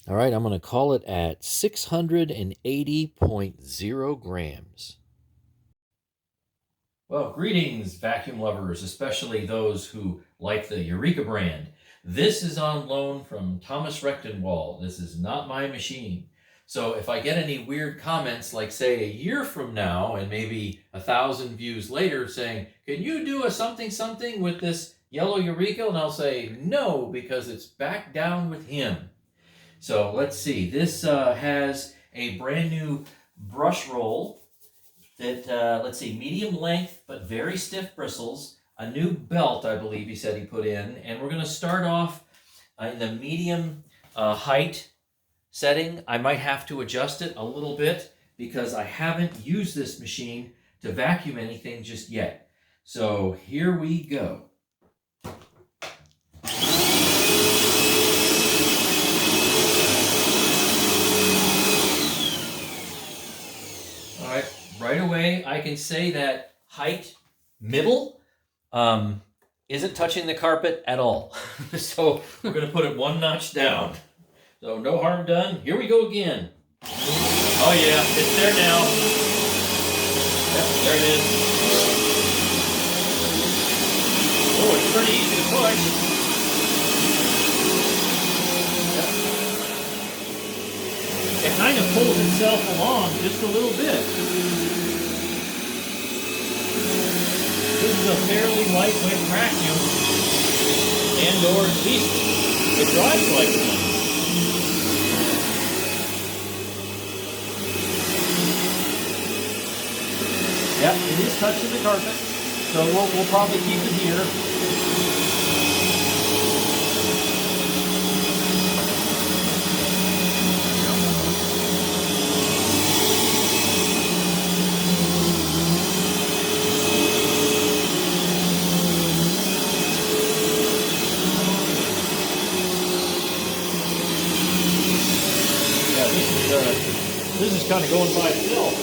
All right, I'm going to call it at 680.0 grams. Well, greetings, vacuum lovers, especially those who like the Eureka brand. This is on loan from Thomas Rechtenwald. This is not my machine. So if I get any weird comments, like say a year from now and maybe 1,000 views later saying, can you do a something something with this yellow Eureka? And I'll say no, because it's back down with him. So let's see, this has a brand new brush roll that, let's see, medium length but very stiff bristles, a new belt I believe he said he put in, and we're going to start off in the medium height setting. I might have to adjust it a little bit because I haven't used this machine to vacuum anything just yet. So here we go. All right, right away I can say that height middle isn't touching the carpet at all. So we're going to put it one notch down. So no harm done. Here we go again. Oh yeah, it's there now. Yep, there it is. Oh, it's pretty easy to push. Yep. It kind of pulls itself along just a little bit. This is a fairly lightweight vacuum, and or at least it drives like one. Yep, it is touching the carpet, so we'll probably keep it here. Yeah, this is kind of going by itself.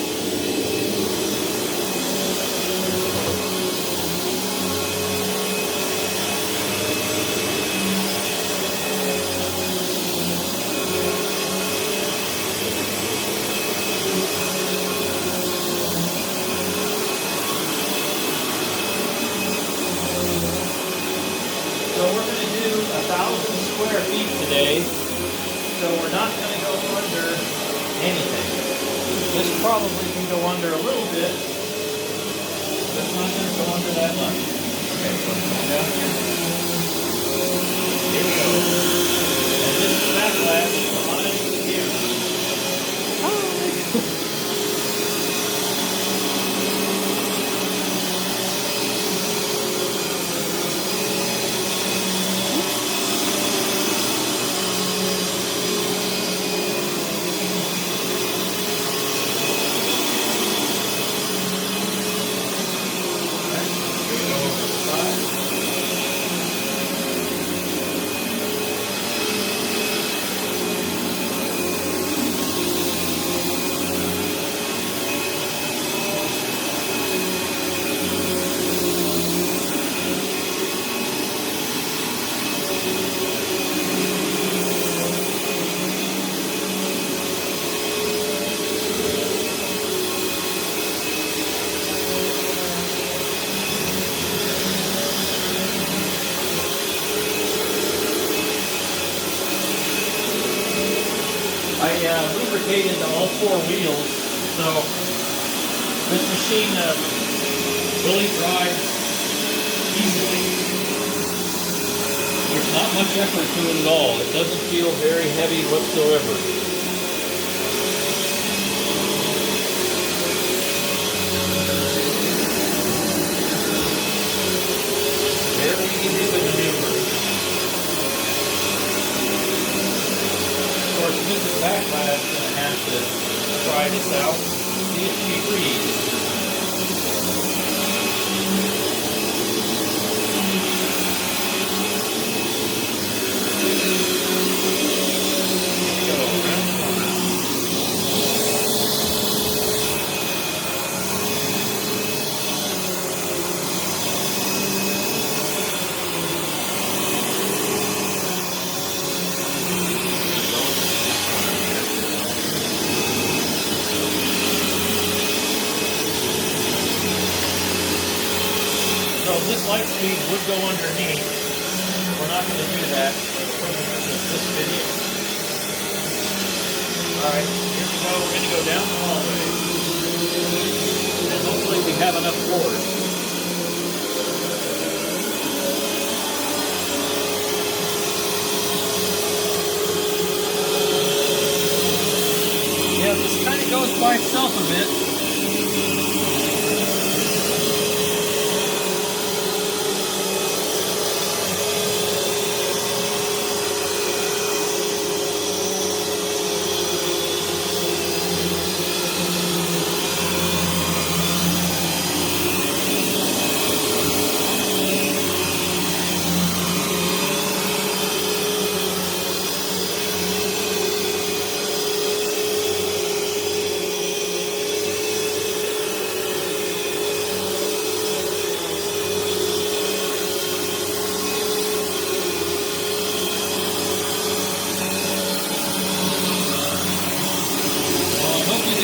So we're going to do 1,000 square feet today, so we're not going to go under anything. This probably can go under a little bit, but it's not going to go under that much. Okay, so let's go down here. Here we go. And this is backlash behind here. I lubricated all 4 wheels, so this machine really drives easily. There's not much effort to it at all. It doesn't feel very heavy whatsoever. Very easy to maneuver. Of course, Mrs. Backlash is going to have to try this out, see if she agrees. Go around the corner. Lightspeed would go underneath. We're not going to do that for the purposes of this video. Alright, here we go. We're going to go down the hallway. And hopefully we have enough floors. Yeah, this kind of goes by itself a bit.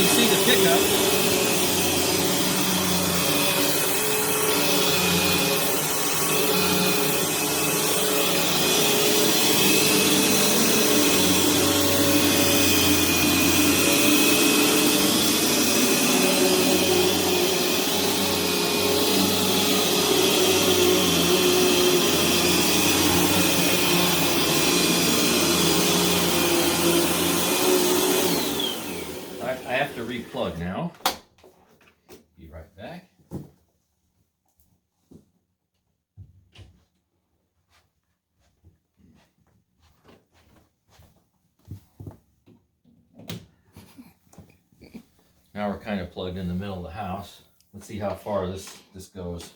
See the pickup. I have to replug now. Be right back. Now we're kind of plugged in the middle of the house. Let's see how far this goes.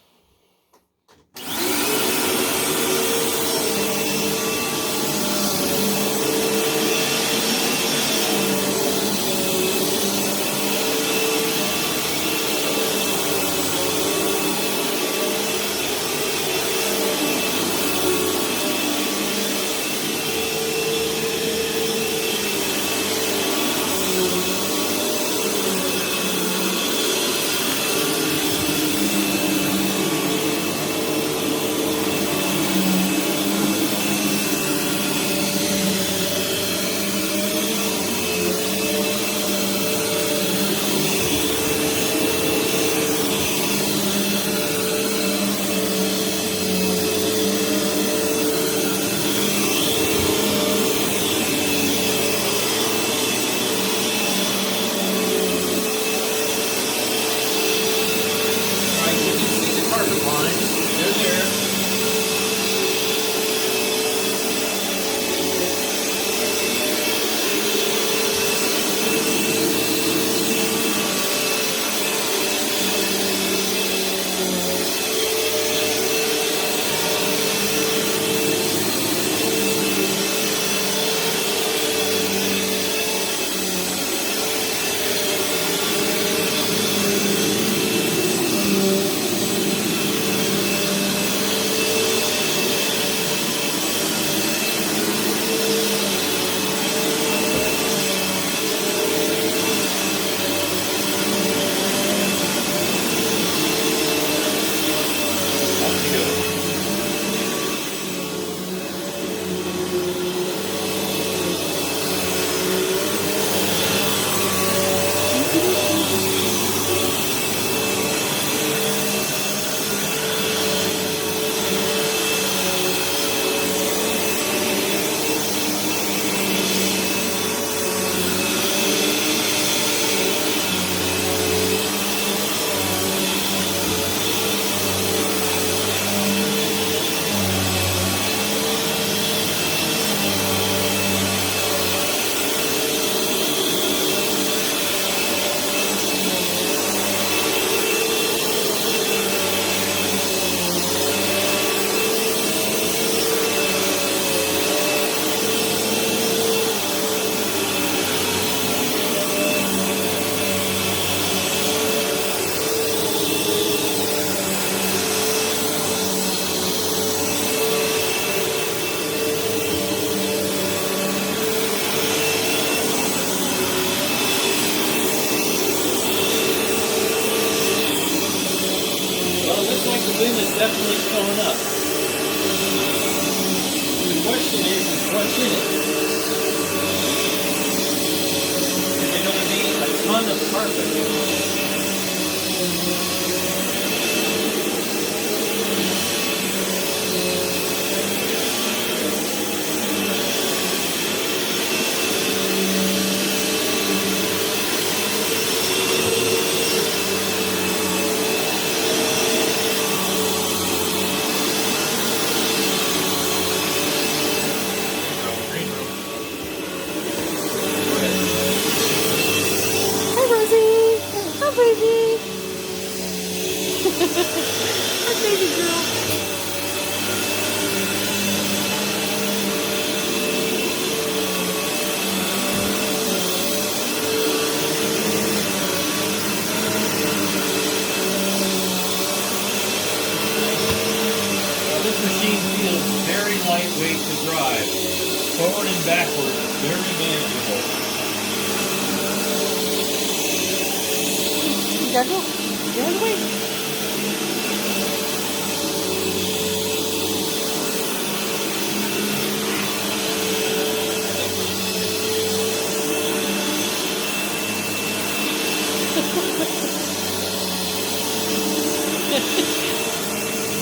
going backwards is very manageable. You gotta go. Get out of the way.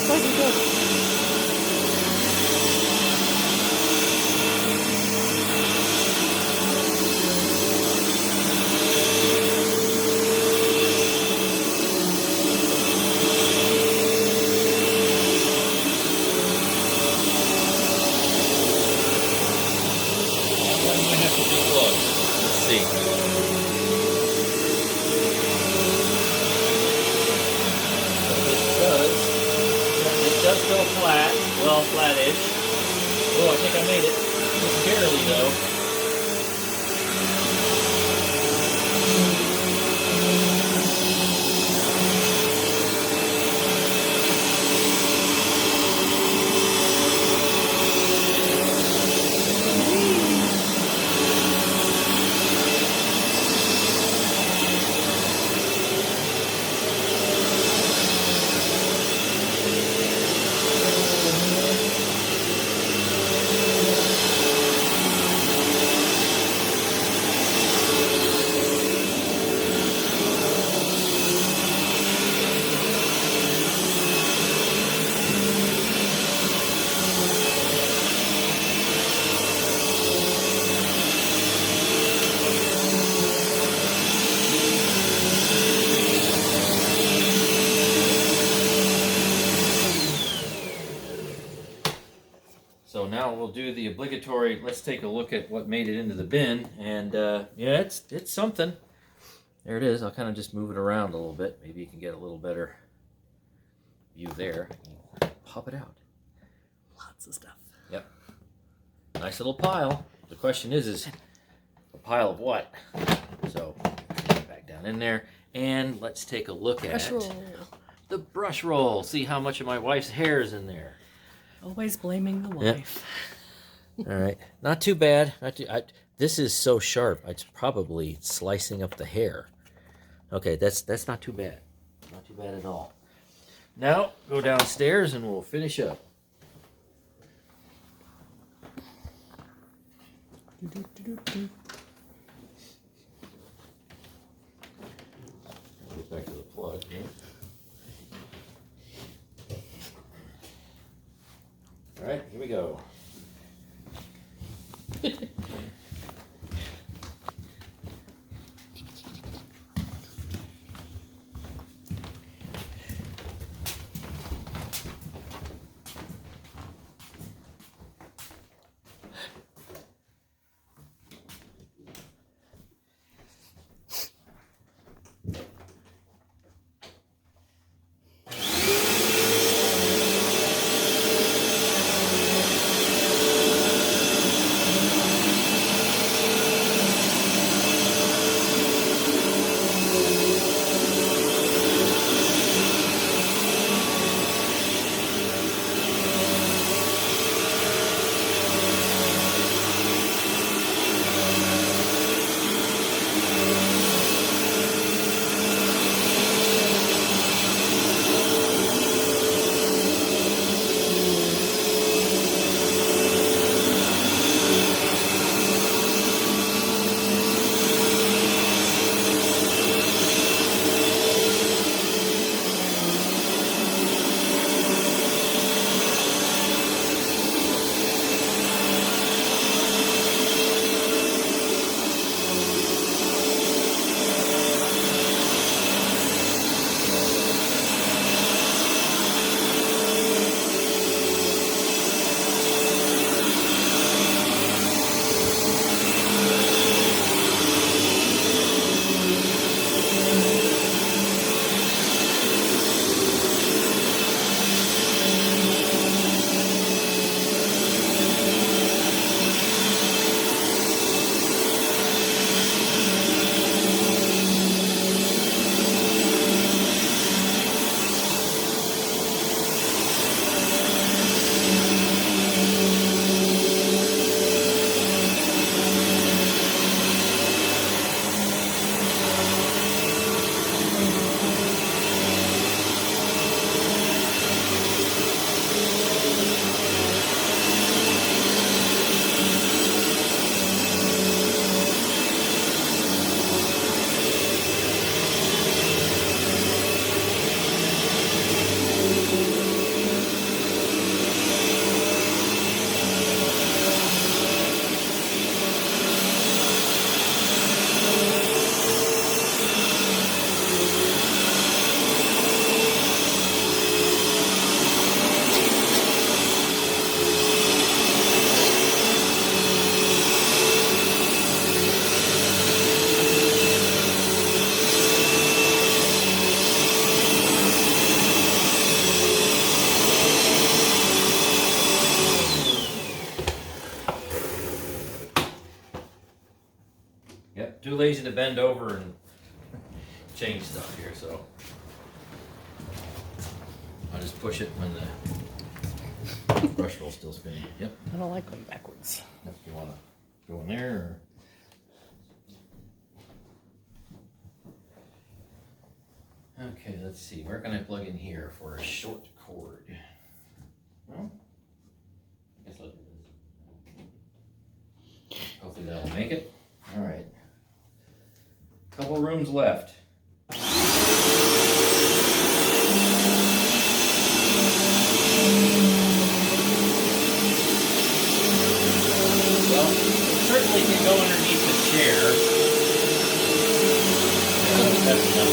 Where'd you go? Let's see. It does go flat, well, flat-ish. Oh, I think I made it. Just barely, though. So now we'll do the obligatory, let's take a look at what made it into the bin. And yeah, it's something. There it is. I'll kind of just move it around a little bit. Maybe you can get a little better view there. Pop it out. Lots of stuff. Yep. Nice little pile. The question is a pile of what? So back down in there. And let's take a look at the brush roll. See how much of my wife's hair is in there. Always blaming the wife. Yep. All right, not too bad. This is so sharp. It's probably slicing up the hair. Okay, that's not too bad. Not too bad at all. Now go downstairs and we'll finish up. Get back to the plug here. All right, here we go. Yep, too lazy to bend over and change stuff here, so I'll just push it when the brush roll's still spinning. Yep. I don't like going backwards. If you want to go in there, or... Okay, let's see. Where can I plug in here for a short cord? Well, I guess I'll do this. Hopefully that'll make it. All right. Couple rooms left. Well, it certainly can go underneath the chair. That's enough.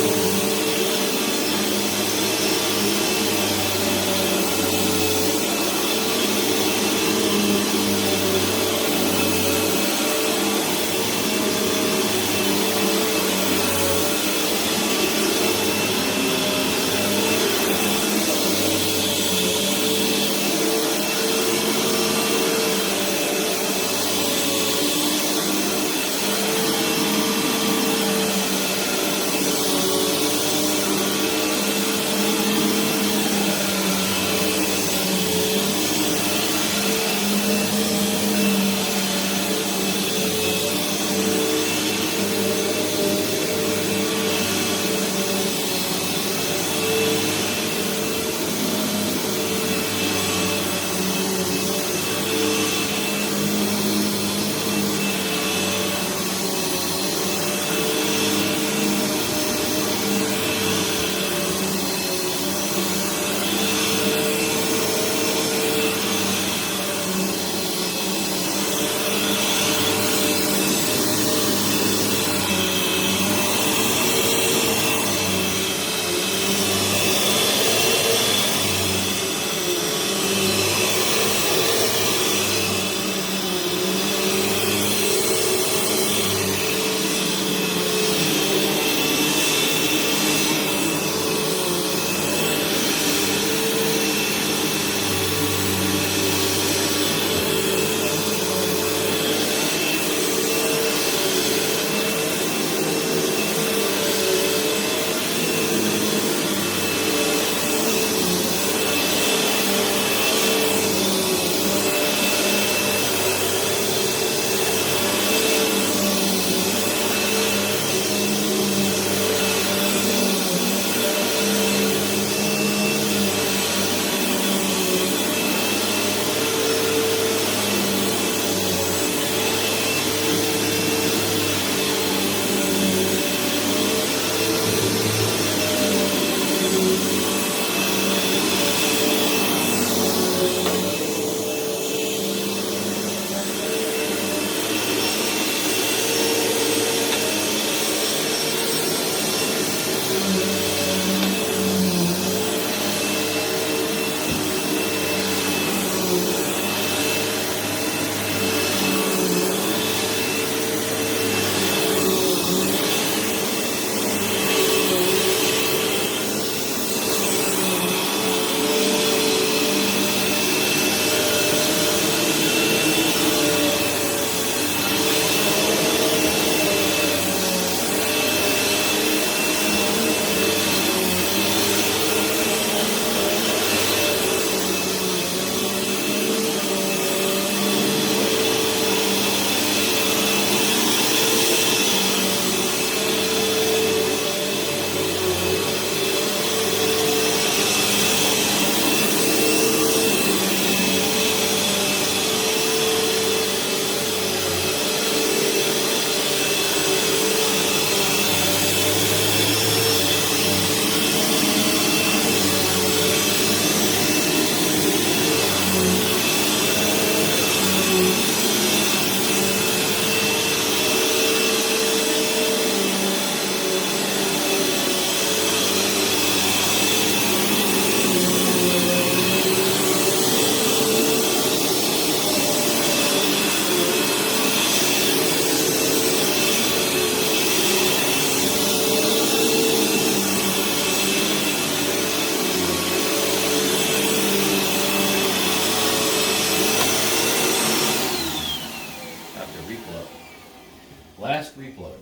Last reload.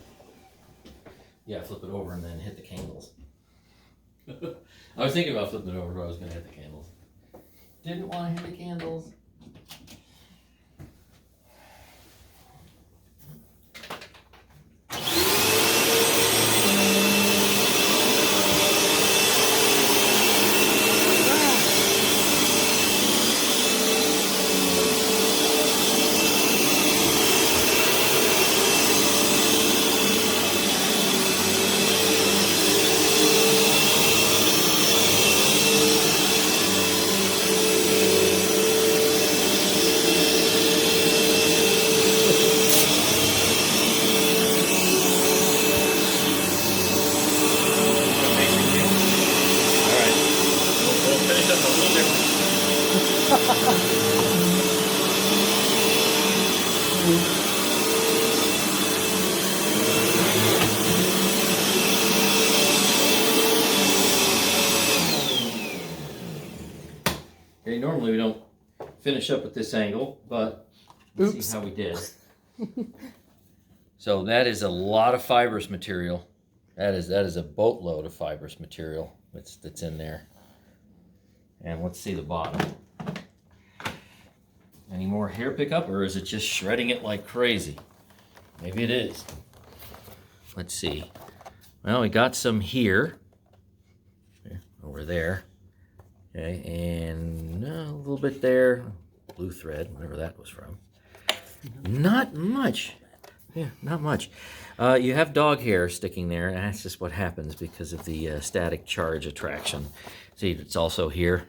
Yeah, flip it over and then hit the candles. I was thinking about flipping it over, but I was going to hit the candles. Didn't want to hit the candles. Okay, normally we don't finish up at this angle, but let's see how we did. So that is a lot of fibrous material. That is a boatload of fibrous material that's in there. And let's see the bottom. Any more hair pickup, or is it just shredding it like crazy? Maybe it is. Let's see. Well, we got some here. Over there. Okay, and a little bit there. Blue thread, whatever that was from. Not much. Yeah, not much. You have dog hair sticking there, and that's just what happens because of the static charge attraction. See, it's also here.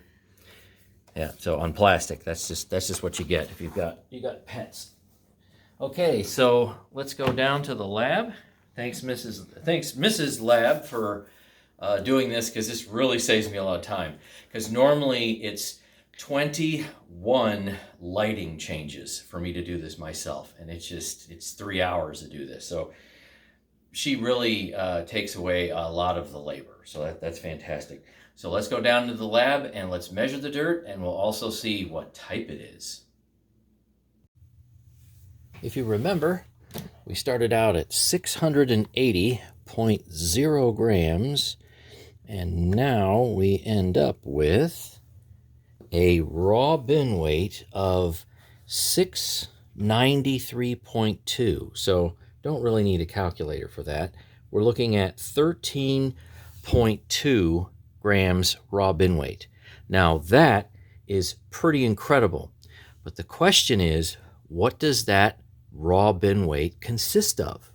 Yeah, so on plastic, that's just what you get if you got pets. Okay, so let's go down to the lab. Thanks, Mrs. Lab, for doing this, because this really saves me a lot of time. Because normally it's 21 lighting changes for me to do this myself, and it's 3 hours to do this. So she really takes away a lot of the labor. So that's fantastic. So let's go down to the lab and let's measure the dirt, and we'll also see what type it is. If you remember, we started out at 680.0 grams, and now we end up with a raw bin weight of 693.2. So don't really need a calculator for that. We're looking at 13.2 grams raw bin weight. Now that is pretty incredible. But the question is, what does that raw bin weight consist of?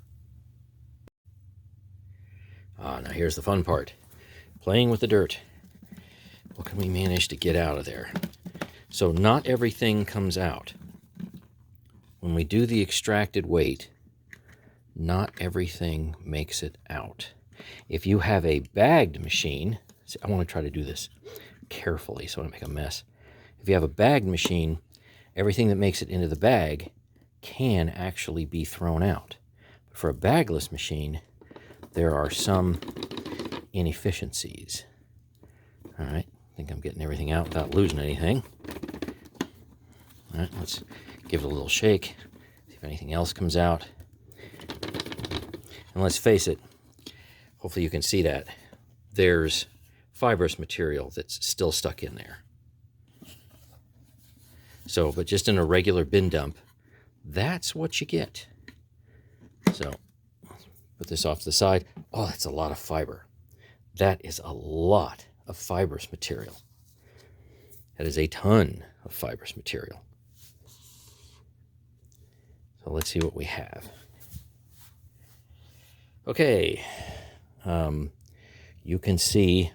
Now here's the fun part. Playing with the dirt. What can we manage to get out of there? So not everything comes out. When we do the extracted weight, not everything makes it out. If you have a bagged machine, see, I want to try to do this carefully so I don't make a mess. If you have a bagged machine, everything that makes it into the bag can actually be thrown out. But for a bagless machine, there are some inefficiencies. All right, I think I'm getting everything out without losing anything. All right, let's give it a little shake, see if anything else comes out. And let's face it, hopefully you can see that there's fibrous material that's still stuck in there. So, but just in a regular bin dump, that's what you get. So, put this off to the side. Oh, that's a lot of fiber. That is a lot of fibrous material. That is a ton of fibrous material. So let's see what we have. Okay. You can see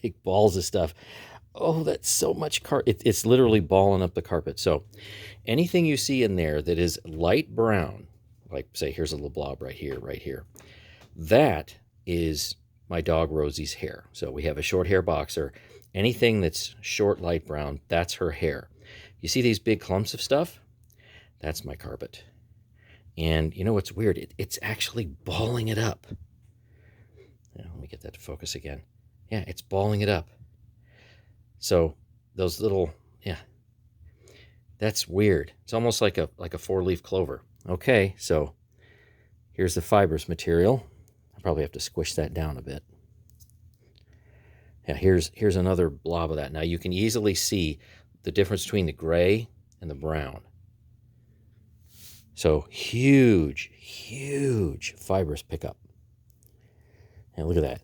big balls of stuff. Oh, that's so much it's literally balling up the carpet. So anything you see in there that is light brown, like say here's a little blob right here, that is my dog Rosie's hair. So we have a short hair boxer. Anything that's short light brown, that's her hair. You see these big clumps of stuff? That's my carpet. And you know what's weird? It's actually balling it up. Now, let me get that to focus again. Yeah, it's balling it up. So those little, yeah, that's weird. It's almost like a four-leaf clover. Okay, so Here's the fibrous material. I probably have to squish that down a bit. Yeah, here's another blob of that. Now you can easily see the difference between the gray and the brown. So huge, huge fibrous pickup. And look at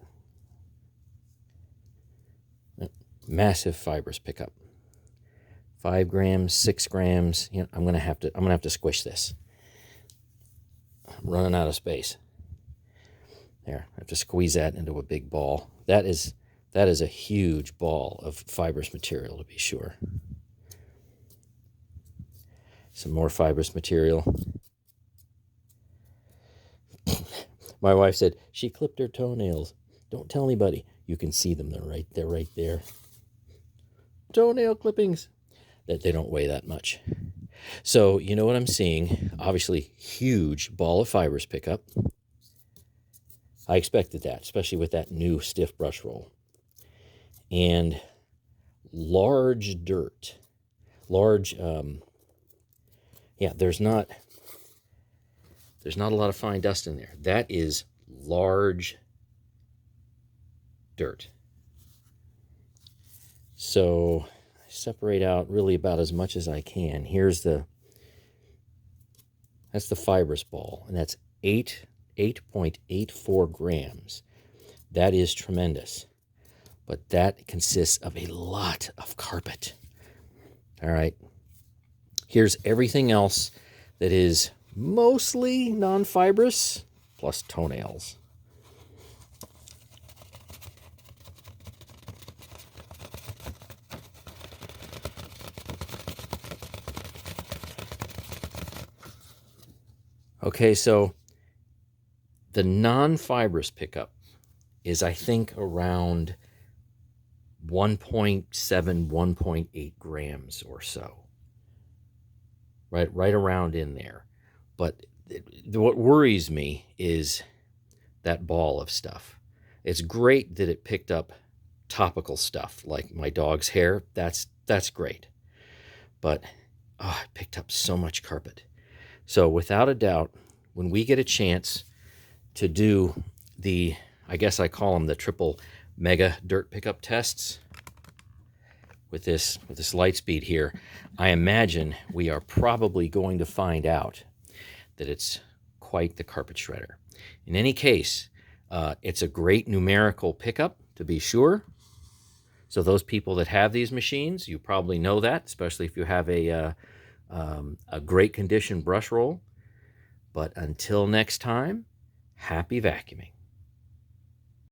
that. Massive fibrous pickup. 5 grams, 6 grams. You know, I'm gonna have to squish this. I'm running out of space. There, I have to squeeze that into a big ball. That is a huge ball of fibrous material, to be sure. Some more fibrous material. My wife said she clipped her toenails. Don't tell anybody. You can see them. They're right there. Toenail clippings. That they don't weigh that much. So you know what I'm seeing? Obviously, huge ball of fibrous pickup. I expected that, especially with that new stiff brush roll. And large dirt. Large, yeah, there's not a lot of fine dust in there. That is large dirt. So I separate out really about as much as I can. That's the fibrous ball, and that's 8.84 grams. That is tremendous. But that consists of a lot of carpet. All right. Here's everything else that is mostly non-fibrous, plus toenails. Okay, so the non-fibrous pickup is, I think, around 1.7, 1.8 grams or so. Right around in there. But what worries me is that ball of stuff. It's great that it picked up topical stuff like my dog's hair. That's great. But it picked up so much carpet. So without a doubt, when we get a chance to do the, I guess I call them the triple mega dirt pickup tests with this Lightspeed here, I imagine we are probably going to find out that it's quite the carpet shredder. In any case, it's a great numerical pickup, to be sure. So those people that have these machines, you probably know that, especially if you have a great condition brush roll. But until next time, happy vacuuming.